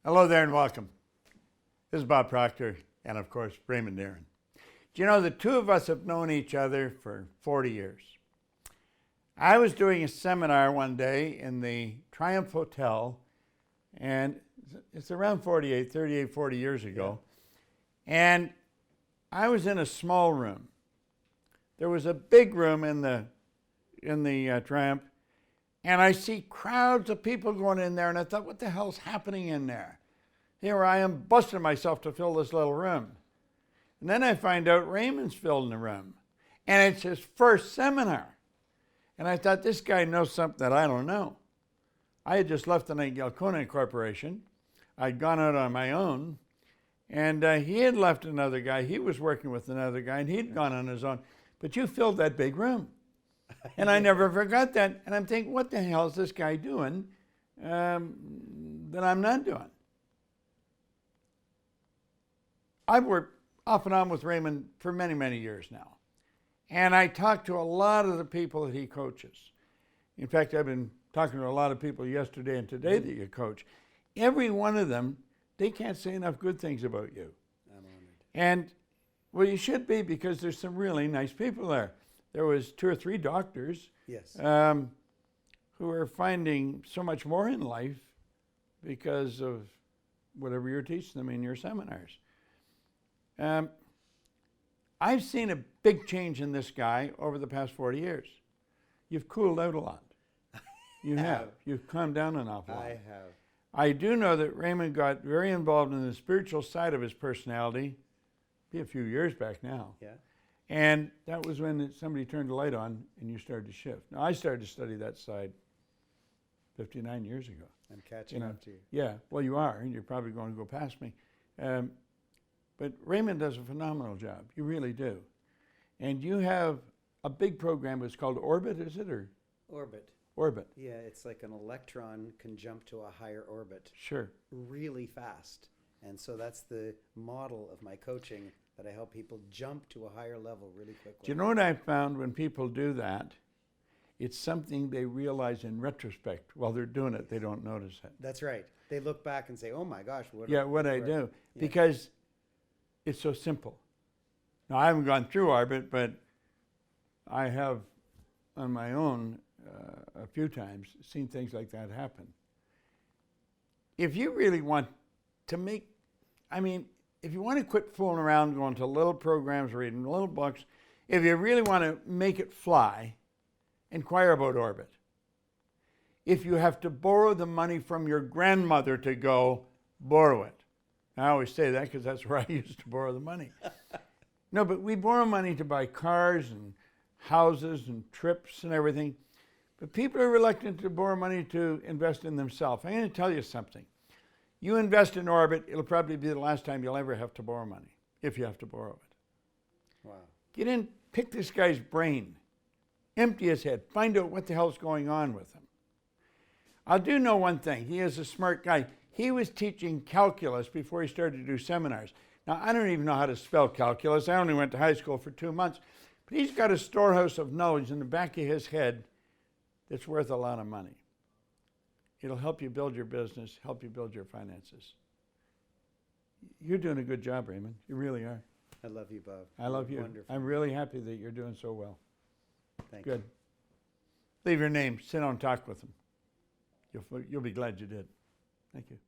Hello there and welcome. This is Bob Proctor and, of course, Raymond Aaron. Do you know the two of us have known each other for 40 years? I was doing a seminar one day in the Triumph Hotel, and it's around 40 years ago, and I was in a small room. There was a big room in the Triumph, and I see crowds of people going in there, and I thought, what the hell's happening in there? Here I am busting myself to fill this little room. And then I find out Raymond's filling the room, and it's his first seminar. And I thought, this guy knows something that I don't know. I had just left the Galcona Corporation. I'd gone out on my own, and he had left another guy. He was working with another guy, and he'd gone on his own. But you filled that big room. And I never forgot that. And I'm thinking, what the hell is this guy doing that I'm not doing? I've worked off and on with Raymond for many, many years now. And I talk to a lot of the people that he coaches. In fact, I've been talking to a lot of people yesterday and today that you coach. Every one of them, they can't say enough good things about you. I'm honored. And, well, you should be, because there's some really nice people there. There was 2 or 3 doctors Yes. who are finding so much more in life because of whatever you're teaching them in your seminars. I've seen a big change in this guy over the past 40 years. You've cooled out a lot. You have. You've calmed down an awful lot. I have. I do know that Raymond got very involved in the spiritual side of his personality, a few years back now. Yeah. And that was when somebody turned the light on and you started to shift. Now, I started to study that side 59 years ago. I'm catching up to you. Yeah, well, you are, and you're probably going to go past me. But Raymond does a phenomenal job. You really do. And you have a big program. It's called Orbit, is it? Or Orbit. Orbit. Yeah, it's like an electron can jump to a higher orbit Sure. really fast. And so that's the model of my coaching, that I help people jump to a higher level really quickly. Do you know what I found when people do that? It's something they realize in retrospect. While they're doing it, they don't notice it. That's right. They look back and say, oh my gosh, what I do. Yeah. Because it's so simple. Now, I haven't gone through Orbit, but I have on my own a few times seen things like that happen. If you really want to make, if you want to quit fooling around, going to little programs, reading little books, if you really want to make it fly, inquire about Orbit. If you have to borrow the money from your grandmother to go, borrow it. I always say that because that's where I used to borrow the money. No, but we borrow money to buy cars and houses and trips and everything. But people are reluctant to borrow money to invest in themselves. I'm going to tell you something. You invest in Orbit, it'll probably be the last time you'll ever have to borrow money, if you have to borrow it. Wow. Get in, pick this guy's brain, empty his head, find out what the hell's going on with him. I do know one thing. He is a smart guy. He was teaching calculus before he started to do seminars. Now, I don't even know how to spell calculus. I only went to high school for 2 months. But he's got a storehouse of knowledge in the back of his head that's worth a lot of money. It'll help you build your business, help you build your finances. You're doing a good job, Raymond. You really are. I love you, Bob. I love you. Wonderful. I'm really happy that you're doing so well. Thank Good. Leave your name. Sit down and talk with them. You'll be glad you did. Thank you.